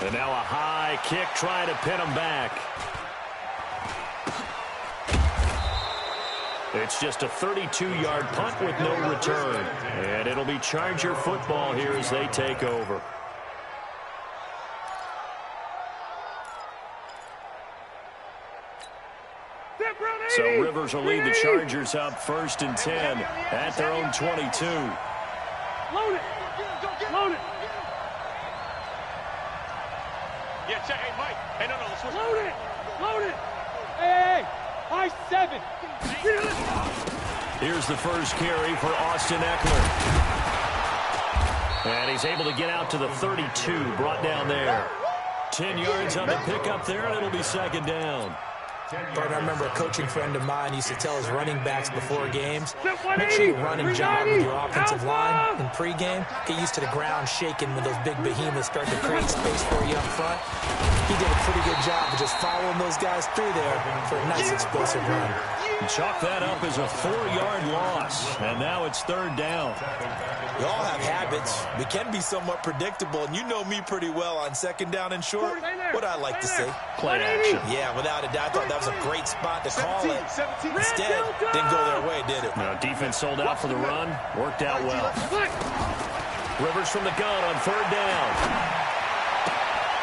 And now a high kick trying to pin him back. It's just a 32-yard punt with no return. And it'll be Charger football here as they take over. So Rivers will lead the Chargers up 1st and 10 at their own 22. Load it. Load it. Yeah, check. Hey, Mike. Hey, no, let's switch. Load it. Load it. Hey, high 7. Here's the first carry for Austin Eckler. And he's able to get out to the 32, brought down there. 10 yards on the pickup there, and it'll be 2nd down. But I remember a coaching friend of mine used to tell his running backs before games, make sure you run and jog with your offensive line in pregame. Get used to the ground shaking when those big behemoths start to create space for you up front. He did a pretty good job of just following those guys through there for a nice explosive run. Chalk that up as a 4-yard loss, and now it's 3rd down. We all have habits. We can be somewhat predictable, and you know me pretty well on 2nd down and short. What I like to say. Play action. Yeah, without a doubt, I thought that was a great spot to call it. Instead, didn't go their way, did it? No, defense sold out for the run. Worked out well. Rivers from the gun on 3rd down.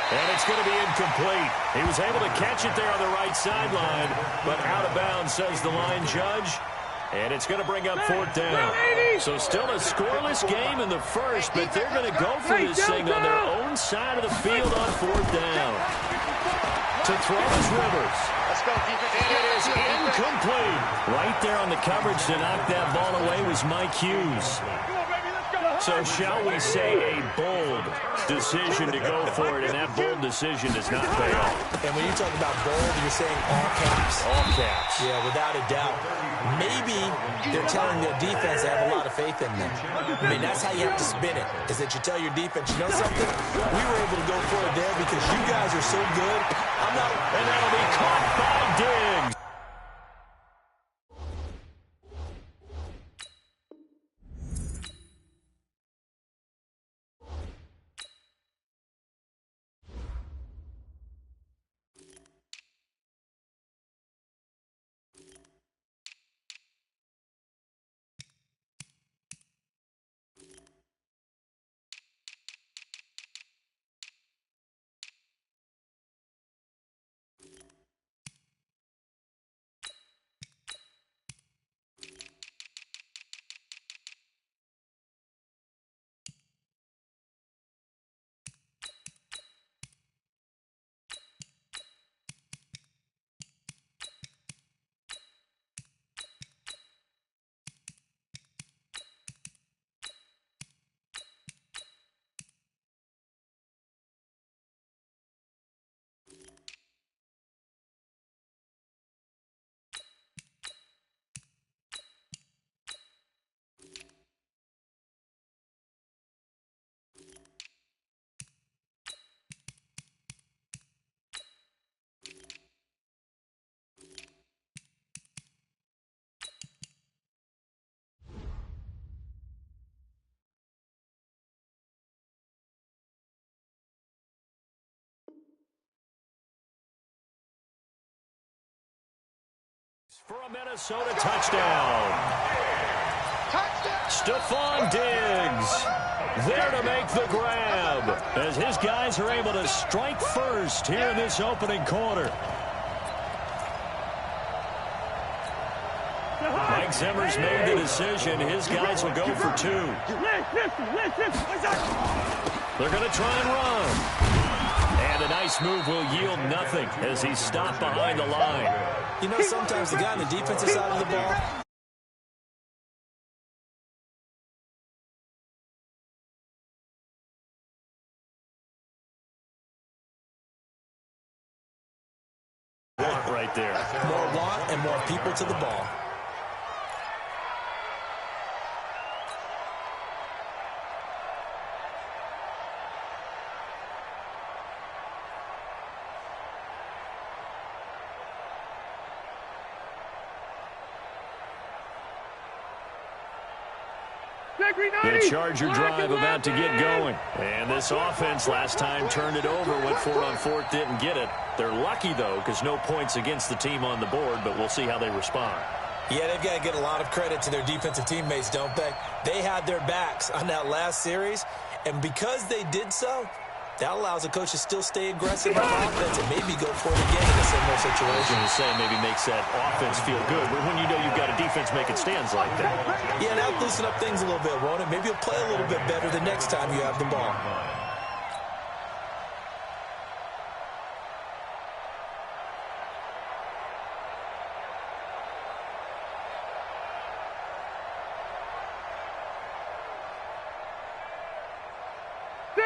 And it's going to be incomplete. He was able to catch it there on the right sideline, but out of bounds, says the line judge. And it's going to bring up 4th down. So still a scoreless game in the first, but they're going to go for this thing on their own side of the field on 4th down. To throw is Rivers. It is incomplete. Right there on the coverage to knock that ball away was Mike Hughes. So shall we say a bold decision to go for it, and that bold decision does not pay off. And when you talk about bold, you're saying all caps? All caps. Yeah, without a doubt. Maybe they're telling their defense they have a lot of faith in them. I mean, that's how you have to spin it, is that you tell your defense, you know something? We were able to go for it there because you guys are so good. I'm not. And that'll be caught by Diggs. For a Minnesota touchdown. Stephon Diggs there to make the grab as his guys are able to strike first here in this opening quarter. Mike Zimmer's made the decision. His guys will go for 2. They're going to try and run. And a nice move will yield nothing as he's stopped behind the line. You know, sometimes the guy on the defensive side of the ball, right there. more want and more people to the ball. The Charger drive about to get going. And this offense last time turned it over, went for it on fourth, didn't get it. They're lucky, though, because no points against the team on the board, but we'll see how they respond. Yeah, they've got to get a lot of credit to their defensive teammates, don't they? They had their backs on that last series, and because they did so, that allows the coach to still stay aggressive on offense and maybe go for it again in a similar situation. I was going to say maybe makes that offense feel good, but when you know you've got a defense making stands like that. Yeah, that'll loosen up things a little bit, won't it? Maybe you'll play a little bit better the next time you have the ball.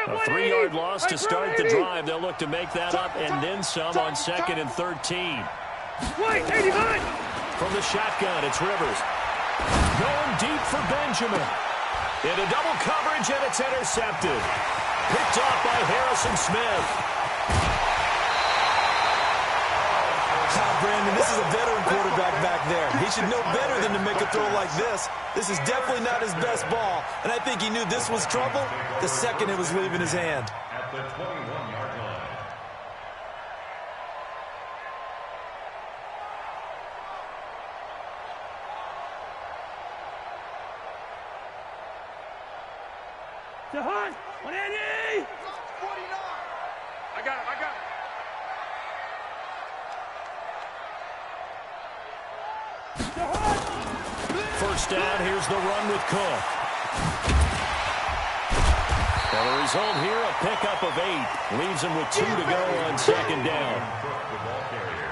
A 3-yard loss to start the drive. They'll look to make that up and then some on 2nd and 13. From the shotgun, it's Rivers. Going deep for Benjamin. Into double coverage, and it's intercepted. Picked off by Harrison Smith. Brandon, this is a veteran quarterback back there. He should know better than to make a throw like this. This is definitely not his best ball, and I think he knew this was trouble the second it was leaving his hand. At the 21-yard line. Jahan, 180! 49. I got it. First down, here's the run with Cook. And the result here, a pickup of 8. Leaves him with 2 to go on 2nd down.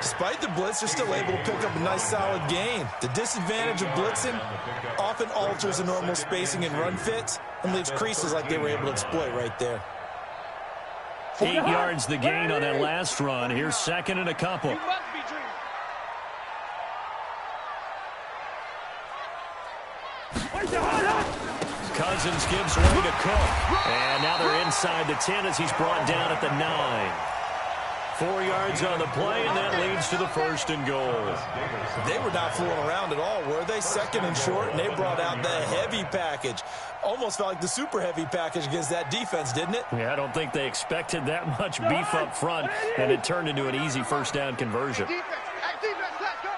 Despite the blitz, they're still able to pick up a nice, solid gain. The disadvantage of blitzing often alters the normal spacing and run fits and leaves creases like they were able to exploit right there. 8 yards the gain on that last run. Here's 2nd and a couple. Cousins gives way to Cook. And now they're inside the 10 as he's brought down at the 9. 4 yards on the play, and that leads to the 1st and goal. They were not fooling around at all, were they? 2nd and short, and they brought out the heavy package. Almost felt like the super heavy package against that defense, didn't it? Yeah, I don't think they expected that much beef up front, and it turned into an easy 1st down conversion. Defense, let's go.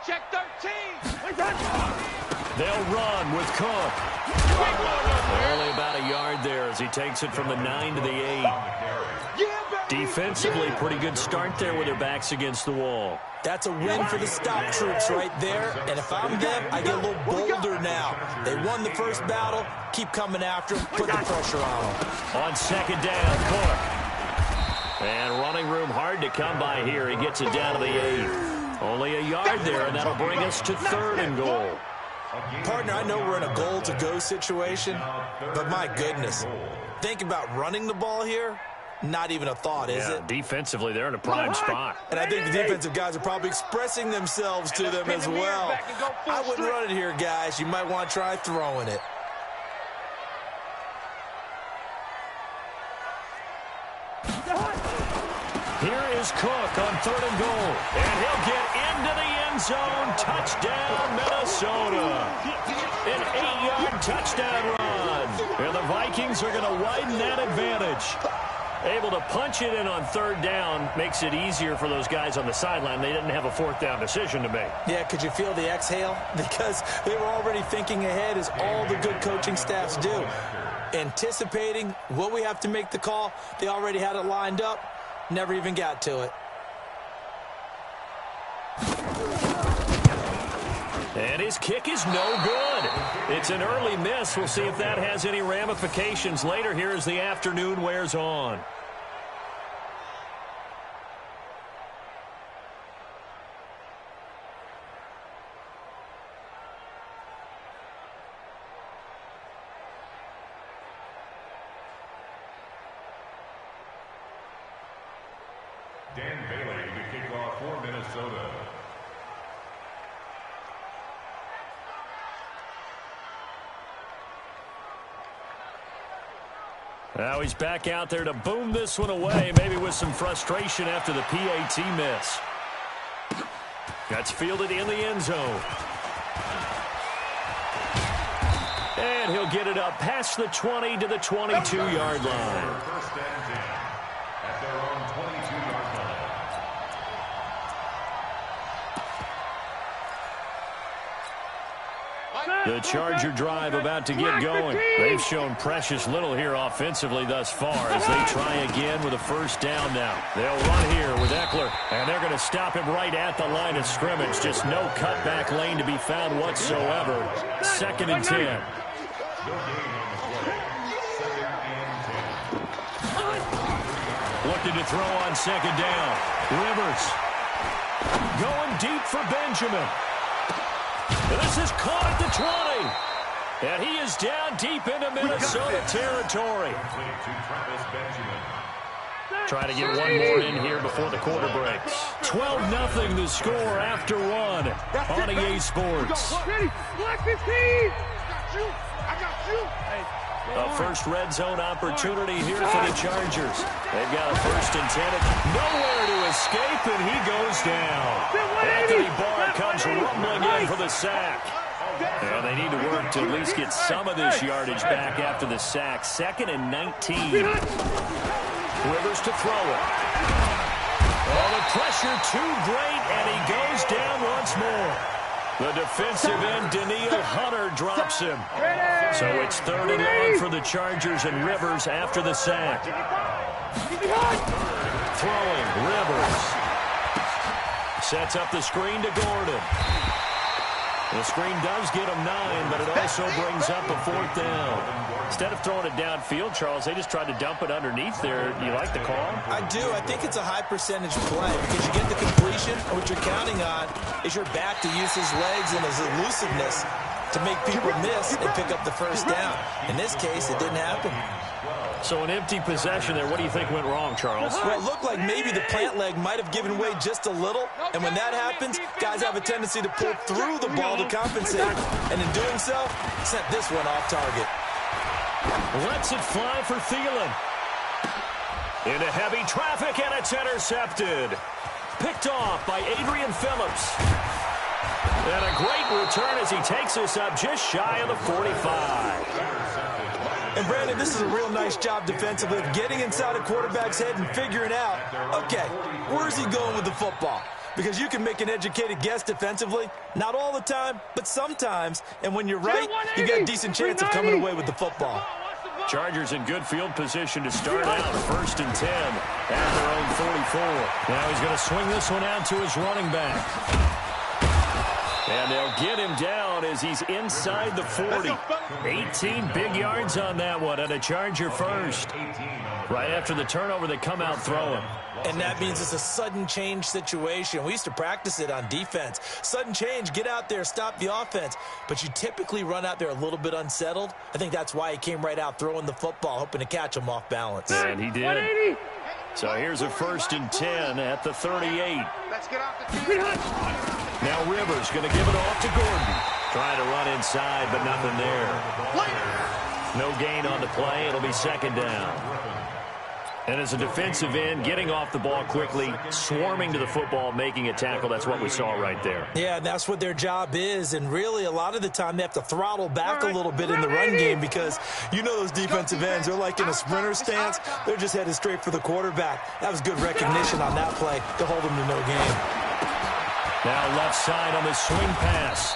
Check 13. They'll run with Cook. Only about a yard there as he takes it from the 9 to the 8. Defensively, pretty good start there with their backs against the wall. That's a win for the stop troops right there. And if I'm them, I get a little bolder now. They won the first battle. Keep coming after them. Put the pressure on them. On 2nd down, Cook. And running room hard to come by here. He gets it down to the 8. Only a yard there, and that'll bring us to 3rd and goal. Partner, I know we're in a goal-to-go situation, but my goodness, think about running the ball here. Not even a thought, is it? Defensively, they're in a prime spot. And I think the defensive guys are probably expressing themselves to them as well. I wouldn't run it here, guys. You might want to try throwing it. Here is Cook on 3rd and goal. And he'll get into the end zone. Touchdown, Minnesota. An 8-yard touchdown run. And the Vikings are going to widen that advantage. Able to punch it in on 3rd down makes it easier for those guys on the sideline. They didn't have a 4th down decision to make. Yeah, could you feel the exhale? Because they were already thinking ahead, as all the good coaching staffs do. Anticipating what we have to make the call. They already had it lined up. Never even got to it. And his kick is no good. It's an early miss. We'll see if that has any ramifications later here as the afternoon wears on. Dan Bailey to kick off for Minnesota. Now he's back out there to boom this one away, maybe with some frustration after the PAT miss. That's fielded in the end zone. And he'll get it up past the 20 to the 22-yard line. First and 10 at their own 22-yard line. The Charger drive about to get going. They've shown precious little here offensively thus far as they try again with a first down now. They'll run here with Eckler, and they're going to stop him right at the line of scrimmage. Just no cutback lane to be found whatsoever. 2nd and 10. Looking to throw on 2nd down. Rivers going deep for Benjamin. This is caught at the 20. And he is down deep into Minnesota territory. Trying to get one more in here before the quarter breaks. 12-0 the score after one on EA Sports. Ready? Black 15. I got you. A first red zone opportunity here for the Chargers. They've got a 1st and 10. Nowhere to escape, and he goes down. Anthony Barr comes rumbling in for the sack. And they need to work to at least get some of this yardage back after the sack. 2nd and 19. Rivers to throw it. Oh, the pressure too great, and he goes down once more. The defensive end, Daniil Hunter, drops him. So it's 3rd and long for the Chargers, and Rivers after the sack. Throwing, Rivers. Sets up the screen to Gordon. The screen does get him 9, but it also brings up a 4th down. Instead of throwing it downfield, Charles, they just tried to dump it underneath there. Do you like the call? I do. I think it's a high-percentage play because you get the completion, and what you're counting on is your back to use his legs and his elusiveness to make people miss and pick up the first down. In this case, it didn't happen. So an empty possession there. What do you think went wrong, Charles? Well, it looked like maybe the plant leg might have given way just a little, and when that happens, guys have a tendency to pull through the ball to compensate, and in doing so, sent this one off target. Lets it fly for Thielen. Into heavy traffic, and it's intercepted. Picked off by Adrian Phillips. And a great return as he takes us up just shy of the 45. And, Brandon, this is a real nice job defensively of getting inside a quarterback's head and figuring out, okay, where's he going with the football? Because you can make an educated guess defensively, not all the time, but sometimes. And when you're right, you got a decent chance of coming away with the football. Chargers in good field position to start out. 1st and 10 at their own 44. Now he's going to swing this one out to his running back. And they'll get him down as he's inside the 40. 18 big yards on that one, and a Charger first. Right after the turnover, they come out throwing. And that means it's a sudden change situation. We used to practice it on defense. Sudden change, get out there, stop the offense. But you typically run out there a little bit unsettled. I think that's why he came right out throwing the football, hoping to catch him off balance. And he did. So here's a 1st and 10 at the 38. Let's get off the field. Now Rivers going to give it off to Gordon. Trying to run inside, but nothing there. No gain on the play. It'll be 2nd down. And as a defensive end, getting off the ball quickly, swarming to the football, making a tackle, that's what we saw right there. Yeah, that's what their job is. And really, a lot of the time, they have to throttle back a little bit in the run game because you know those defensive ends, they're like in a sprinter stance. They're just headed straight for the quarterback. That was good recognition on that play to hold them to no gain. Now left side on the swing pass.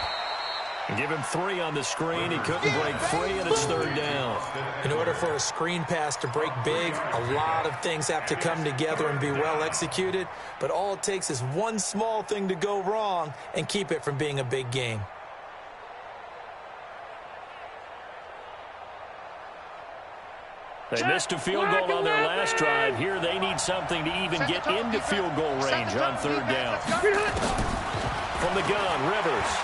Give him 3 on the screen. He couldn't break free, and it's 3rd down. In order for a screen pass to break big, a lot of things have to come together and be well executed. But all it takes is one small thing to go wrong and keep it from being a big game. They missed a field goal on their last drive. Here they need something to even get into field goal range on 3rd down. From the gun, Rivers.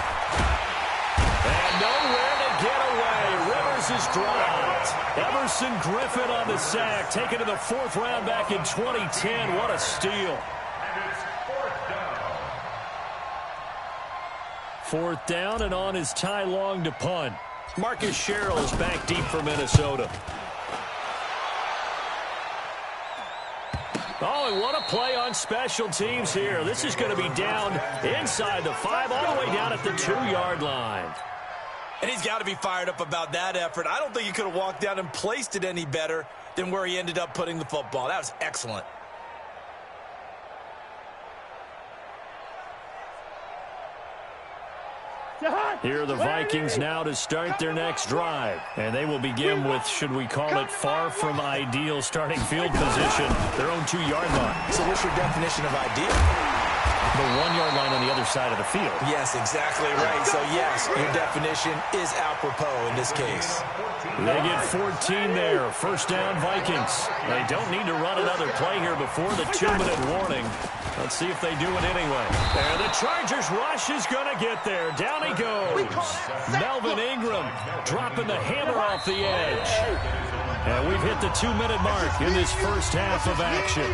And nowhere to get away. Rivers is dropped. Everson Griffin on the sack, taken to the 4th round back in 2010. What a steal. And it's 4th down. 4th down, and on is Ty Long to punt. Marcus Sherrill is back deep for Minnesota. Oh, and what a play on special teams here. This is going to be down inside the 5, all the way down at the 2-yard line. And he's got to be fired up about that effort. I don't think he could have walked down and placed it any better than where he ended up putting the football. That was excellent. Here are the Vikings now to start their next drive. And they will begin with, should we call it, far from ideal starting field position, their own 2-yard line. So what's your definition of ideal? The 1-yard line on the other side of the field. Yes, exactly right. So, yes, your definition is apropos in this case. They get 14 there. First down, Vikings. They don't need to run another play here before the 2-minute warning. Let's see if they do it anyway. And the Chargers rush is going to get there. Down he goes. Melvin Ingram dropping the hammer off the edge. And we've hit the 2-minute mark in this first half of action.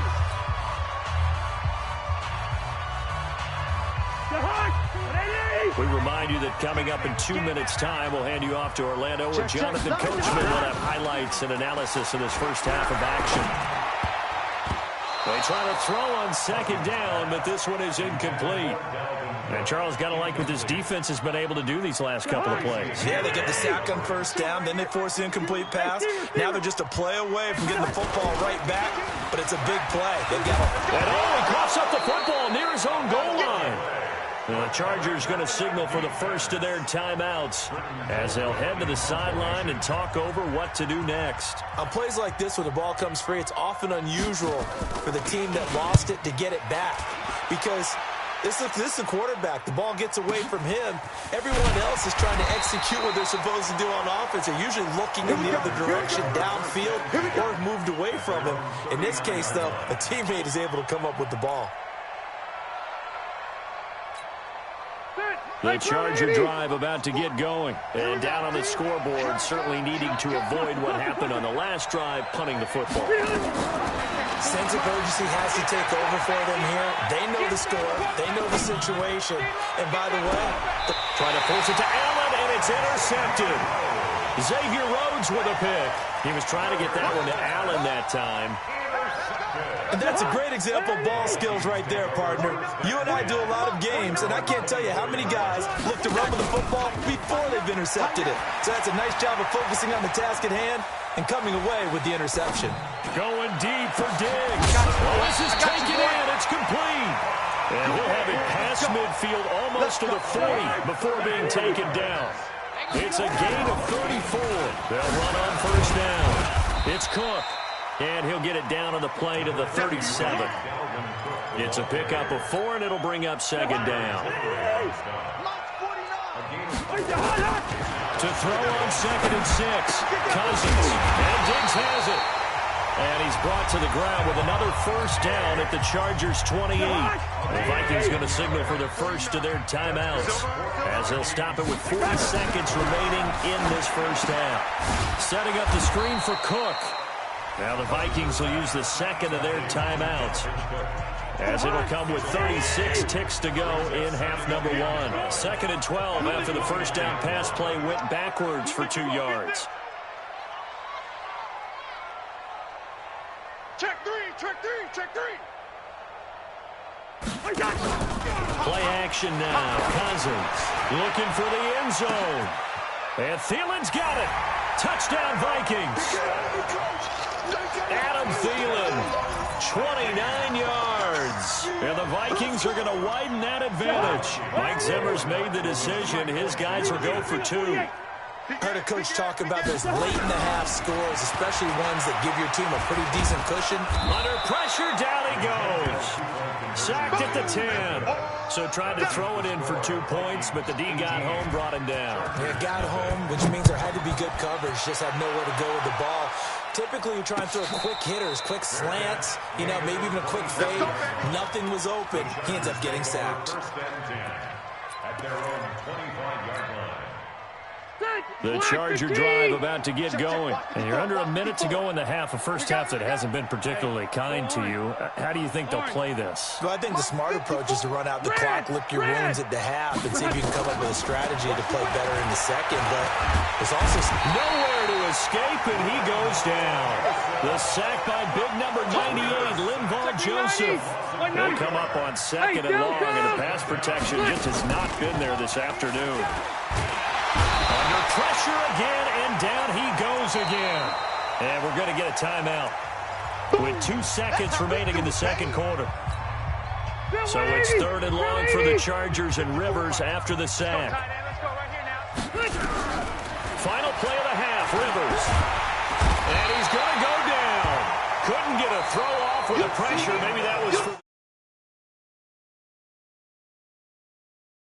We remind you that coming up in 2 minutes' time, we'll hand you off to Orlando where Jonathan Coachman will have highlights and analysis of this first half of action. They try to throw on second down, but this one is incomplete. And Charles, got to like what this defense has been able to do these last couple of plays. Yeah, they get the sack on first down, then they force the incomplete pass. Now they're just a play away from getting the football right back, but it's a big play. They've got to... And he coughs up the football near his own goal line. The Chargers going to signal for the first of their timeouts as they'll head to the sideline and talk over what to do next. On plays like this, when the ball comes free, it's often unusual for the team that lost it to get it back because this is the quarterback. The ball gets away from him. Everyone else is trying to execute what they're supposed to do on offense. They're usually looking in the other direction, downfield, or moved away from him. In this case, though, a teammate is able to come up with the ball. The Charger drive about to get going. And down on the scoreboard, certainly needing to avoid what happened on the last drive, punting the football. Sense of urgency has to take over for them here. They know the score. They know the situation. And by the way, trying to force it to Allen, and it's intercepted. Xavier Rhodes with a pick. He was trying to get that one to Allen that time. And that's a great example of ball skills right there, partner. You and I do a lot of games, and I can't tell you how many guys look to run with the football before they've intercepted it. So that's a nice job of focusing on the task at hand and coming away with the interception. Going deep for Diggs. Oh, this is taken in. It's complete. And he'll have it past midfield almost to the 40 before being taken down. It's a gain of 34. They'll run on first down. It's Cook. And he'll get it down on the play to the 37. It's a pickup of 4, and it'll bring up second down. To throw on 2nd and 6. Cousins. And Diggs has it. And he's brought to the ground with another first down at the Chargers' 28. The Vikings going to signal for the first of their timeouts as they'll stop it with 40 seconds remaining in this first half. Setting up the screen for Cook. Now the Vikings will use the second of their timeouts as it'll come with 36 ticks to go in half number 1. 2nd and 12 after the first down pass play went backwards for 2 yards. Check three, check three, check three. Play action now. Cousins looking for the end zone. And Thielen's got it. Touchdown Vikings. Adam Thielen, 29 yards. And the Vikings are going to widen that advantage. Mike Zimmer's made the decision. His guys will go for 2. Heard a coach talk about those late-in-the-half scores, especially ones that give your team a pretty decent cushion. Under pressure, down he goes. Sacked at the 10. So tried to throw it in for 2 points, but the D got home, brought him down. Yeah, got home, which means there had to be good coverage. Just had nowhere to go with the ball. Typically, you try and throw quick hitters, quick slants, maybe even a quick fade. Nothing was open. He ends up getting sacked. At their own 25-yard line. The Charger drive about to get going. And you're under a minute to go in the half, a first half that hasn't been particularly kind to you. How do you think they'll play this? Well, I think the smart approach is to run out the clock, lick your wounds at the half, and see if you can come up with a strategy to play better in the second. But there's also nowhere to escape, and he goes down. The sack by big number 98, Linval Joseph. He'll come up on second and long, and the pass protection just has not been there this afternoon. Under pressure again, and down he goes again. And we're going to get a timeout with 2 seconds remaining in the second quarter. So it's third and long for the Chargers, and Rivers after the sack. Final play of the half, Rivers. And he's going to go down. Couldn't get a throw off with the pressure. Maybe that was